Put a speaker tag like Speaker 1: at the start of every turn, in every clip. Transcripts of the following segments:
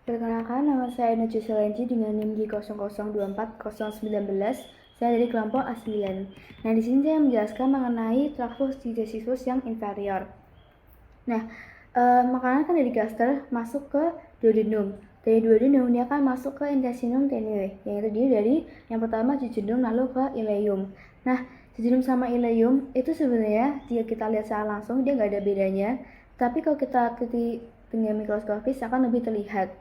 Speaker 1: Perkenalkan, nama saya Nuju Selenji dengan NIM G00240911. Saya dari kelompok A9. Nah, di sini saya menjelaskan mengenai trachus digestivus yang inferior. Nah, makanan kan dari gaster masuk ke duodenum. Dari duodenum dia akan masuk ke intestinum tenue, yang terdiri dari yang pertama jejunum lalu ke ileum. Nah, jejunum sama ileum itu sebenarnya jika kita lihat secara langsung dia nggak ada bedanya, tapi kalau kita teliti dengan mikroskopis akan lebih terlihat.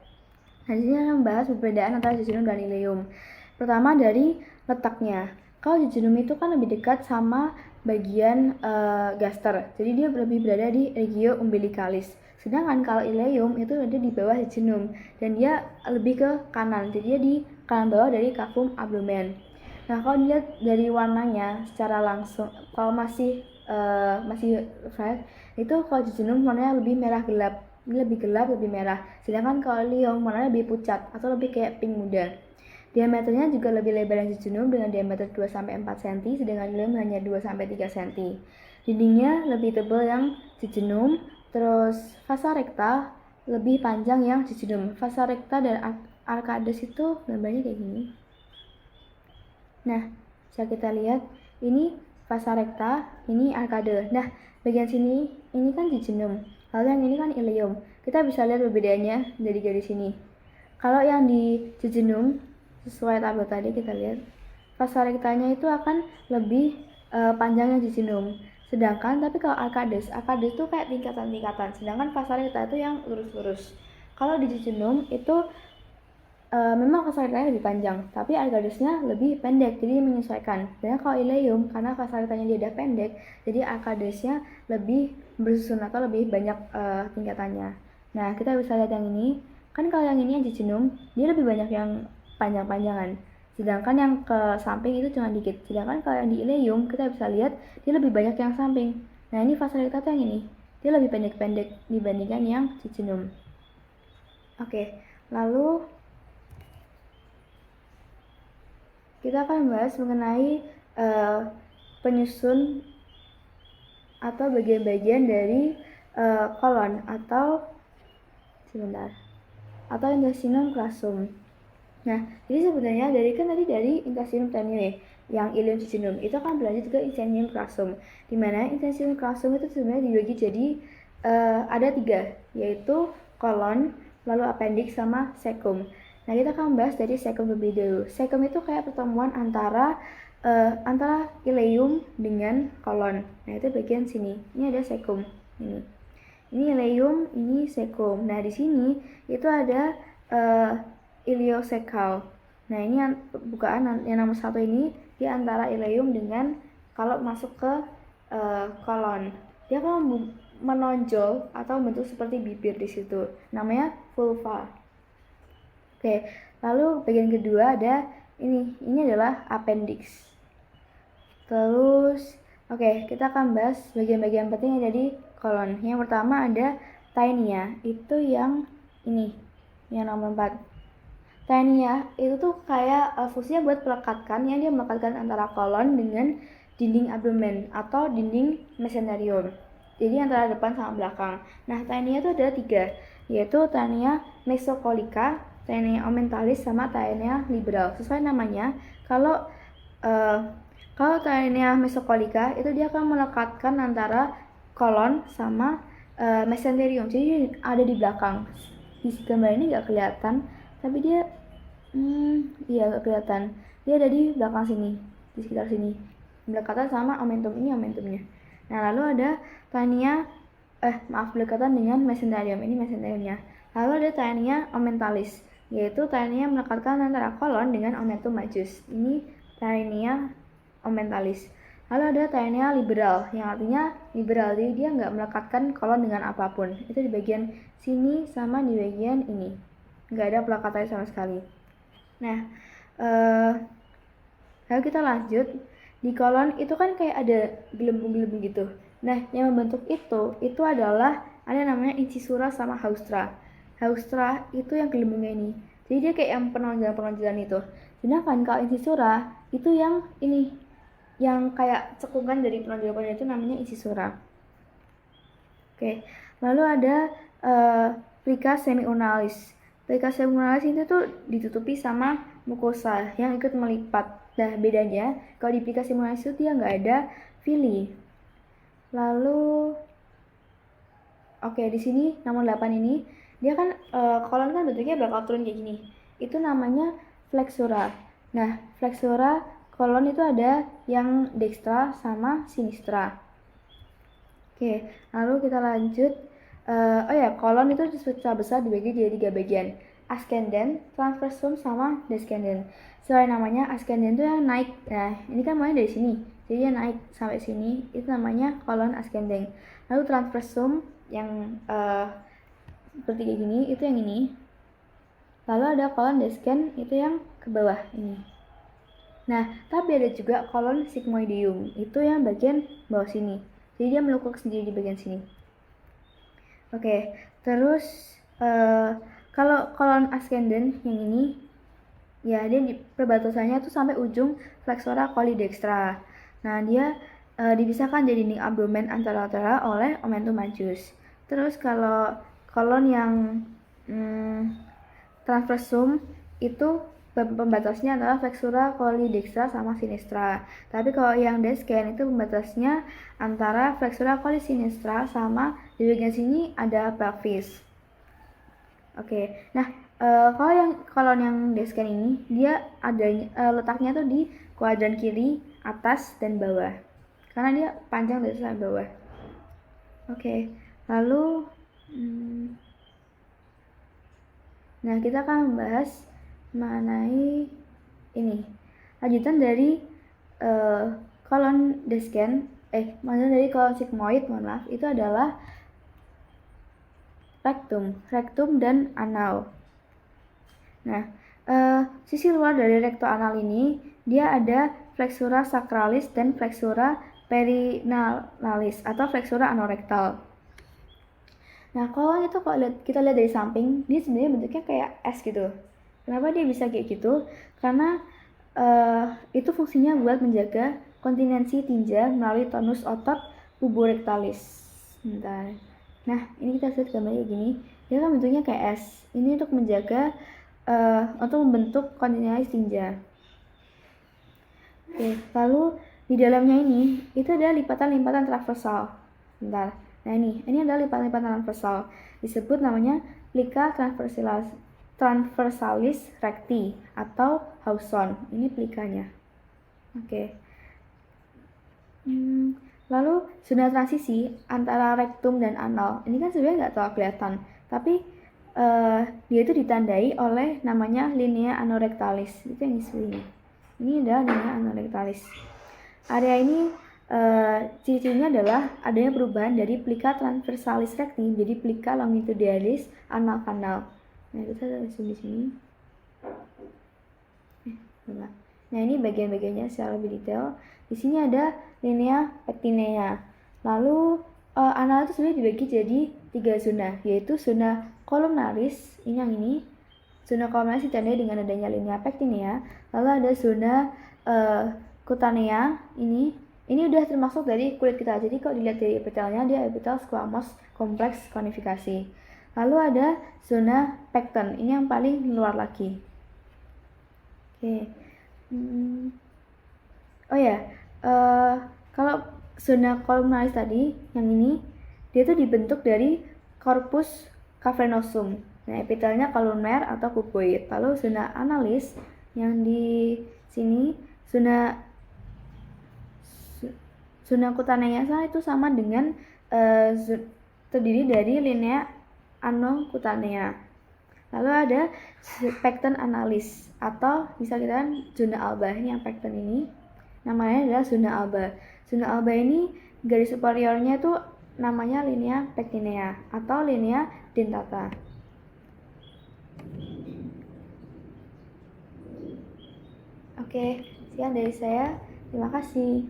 Speaker 1: Nah, di sini akan membahas perbedaan antara jejunum dan ileum. Pertama dari letaknya. Kalau jejunum itu kan lebih dekat sama bagian gaster, jadi dia lebih berada di regio umbilicalis. Sedangkan kalau ileum itu ada di bawah jejunum dan dia lebih ke kanan, jadi dia di kanan bawah dari cavum abdomen. Nah, kalau dilihat dari warnanya secara langsung, kalau masih fresh, itu kalau jejunum warnanya lebih merah gelap. Ini lebih gelap, lebih merah. Sedangkan kalau ileum warnanya lebih pucat atau lebih kayak pink muda. Diameternya juga lebih lebar dari jejunum dengan diameter 2-4 cm, sedangkan ileum hanya 2-3 cm. Dindingnya lebih tebal yang jejunum, terus fasa rekta lebih panjang yang jejunum. Fasa rekta dan arcades itu gambarnya kayak gini. Nah, bisa kita lihat ini fasa rekta, ini arkade. Nah, bagian sini ini kan jejunum, lalu yang ini kan ileum. Kita bisa lihat perbedaannya dari garis ini. Kalau yang di jejunum sesuai tabel tadi kita lihat fasa rektanya itu akan lebih panjang yang jejunum. Sedangkan tapi kalau arkades itu kayak tingkatan-tingkatan. Sedangkan fasa rekta itu yang lurus-lurus. Kalau di jejunum itu memang fasa rektanya lebih panjang, tapi arkadesnya lebih pendek, jadi menyesuaikan. Dan kalau ileum, karena fasa rektanya dia udah pendek, jadi arkadesnya lebih bersusun atau lebih banyak tingkatannya. Nah, kita bisa lihat yang ini. Kan kalau yang ini yang jejunum, dia lebih banyak yang panjang-panjangan. Sedangkan yang ke samping itu cuma dikit. Sedangkan kalau yang di ileum, kita bisa lihat dia lebih banyak yang samping. Nah, ini fasa rekta yang ini. Dia lebih pendek-pendek dibandingkan yang jejunum. Oke, lalu kita akan membahas mengenai penyusun atau bagian-bagian dari kolon atau intestinum crassum. Nah, jadi sebenarnya dari intestinum tenue yang ileum jejunum itu akan berlanjut ke intestinum crassum, di mana intestinum crassum itu sebenarnya dibagi jadi ada 3, yaitu kolon, lalu appendix sama cecum. Nah, kita akan membahas dari cecum terlebih dahulu. Cecum itu kayak pertemuan antara ileum dengan kolon. Nah, itu bagian sini. Ini ada cecum. Ini ileum, ini cecum. Nah, di sini itu ada ileocecal. Nah, ini bukaan yang nomor 1 ini di antara ileum dengan kalau masuk ke kolon. Dia akan menonjol atau bentuk seperti bibir di situ. Namanya vulva. Oke, lalu bagian kedua ada ini. Ini adalah appendix. Terus, oke, kita akan bahas bagian-bagian penting yang ada di kolon. Yang pertama ada tinea. Itu yang ini, yang nomor 4. Tinea itu tuh kayak fungsinya buat pelekatkan, yang dia melekatkan antara kolon dengan dinding abdomen atau dinding mesenterium. Jadi antara depan sama belakang. Nah, tinea itu ada 3, yaitu tinea mesocolica, tinea aumentalis, sama tinea liberal. Sesuai namanya, kalau tinea mesocolica itu dia akan melekatkan antara kolon sama mesenterium. Jadi ada di belakang. Di gambar ini nggak kelihatan, tapi dia nggak kelihatan. Dia ada di belakang sini, di sekitar sini. Berdekatan sama omentum, ini omentumnya. Nah, lalu ada tinea berdekatan dengan mesenterium, ini mesenteriumnya. Lalu ada tinea aumentalis, yaitu tinea melekatkan antara kolon dengan omentum majus. Ini tinea aumentalis. Lalu ada tinea liberal, yang artinya liberal, jadi dia nggak melekatkan kolon dengan apapun. Itu di bagian sini sama di bagian ini, nggak ada pelekatannya sama sekali. Nah, lalu kita lanjut. Di kolon itu kan kayak ada gelembung-gelembung gitu. Nah, yang membentuk itu adalah ada namanya incisura sama haustra. Haustra itu yang gelembungnya ini. Jadi dia kayak yang penonjolan-penonjolan itu. Sedangkan kalau incisura itu yang ini, yang kayak cekungan dari penonjolan itu namanya incisura. Oke, lalu ada plica semiurnalis. Pelika semularis itu tuh ditutupi sama mukosa yang ikut melipat. Nah, bedanya kalau di pelika semularis itu dia nggak ada villi. Lalu, oke, di sini nomor 8 ini dia kan kolon kan bentuknya bakal turun kayak gini. Itu namanya flexura. Nah, flexura kolon itu ada yang dextra sama sinistra. Oke, lalu kita lanjut. Oh ya, kolon itu secara besar dibagi jadi 3 bagian. Ascendent, transversum, sama descendant. Sesuai namanya, ascendent itu yang naik. Nah, ini kan mulai dari sini. Jadi dia naik sampai sini, itu namanya kolon ascending. Lalu transversum yang seperti kayak gini, itu yang ini. Lalu ada kolon descendant, itu yang ke bawah ini. Nah, tapi ada juga kolon sigmoideum, itu yang bagian bawah sini. Jadi dia melukuk sendiri di bagian sini. Oke, terus kalau kolon ascendent yang ini, ya dia di perbatasannya tuh sampai ujung flexura coli dextra. Nah, dia dipisahkan dari dinding abdomen anterolateral oleh omentum majus. Terus kalau kolon yang transversum itu pembatasnya adalah flexura coli dextra sama sinistra. Tapi kalau yang descend itu pembatasnya antara flexura coli sinistra sama di bagian sini ada pelvis. Oke, nah kalau yang kolon yang descend ini dia ada letaknya tuh di kuadran kiri, atas dan bawah. Karena dia panjang dari sampai bawah. Oke, lalu nah kita akan membahas mengenai ini lanjutan dari kolon descend lanjutan dari kolon sigmoid, itu adalah rectum dan anal. Nah, sisi luar dari recto anal ini dia ada flexura sacralis dan flexura perinalis atau flexura anorektal. Nah, kalau itu kalau kita lihat dari samping, dia sebenarnya bentuknya kayak S gitu. Kenapa dia bisa kayak gitu? Karena itu fungsinya buat menjaga kontinensi tinja melalui tonus otot puborectalis. Bentar. Nah, ini kita lihat gambarnya gini. Dia kan bentuknya kayak S. Ini untuk menjaga untuk membentuk kontinensi tinja. Oke, lalu di dalamnya ini itu ada lipatan-lipatan transversal. Bentar. Nah, ini adalah lipatan-lipatan transversal. Disebut namanya plica transversalis recti atau Hauson. Ini plikanya. Oke. Lalu zona transisi antara rectum dan anal. Ini kan sebenarnya nggak terlalu kelihatan, tapi dia itu ditandai oleh namanya linea anorectalis. Itu yang di sini. Ini adalah linea anorectalis. Area ini ciri-cirinya adalah adanya perubahan dari plica transversalis recti menjadi plica longitudinalis anal kanal. Nah, kita zoom di sini. Nah, ini bagian-bagiannya secara lebih detail. Di sini ada linea pectinea. Lalu anal itu sebenarnya dibagi jadi 3 zona, yaitu zona columnaris, ini yang ini. Zona columnaris ditandai dengan adanya linea pectinea. Lalu ada zona cutanea, ini udah termasuk dari kulit kita. Jadi kalau dilihat dari epitelnya, dia epitel squamous kompleks konifikasi. Lalu ada zona pecten, ini yang paling luar lagi. Oke. Oh ya, kalau zona columnaris tadi, yang ini, dia tuh dibentuk dari corpus cavernosum. Nah, epitelnya kolumner atau cuboid. Lalu zona analis, yang di sini, zona cutanea itu sama dengan terdiri dari linea anocutanea. Lalu ada pecten analis atau bisa kita zona alba. Ini yang pecten ini namanya adalah zona alba. Zona alba ini garis superiornya itu namanya linea pectinea atau linea dentata. Oke, sekian dari saya. Terima kasih.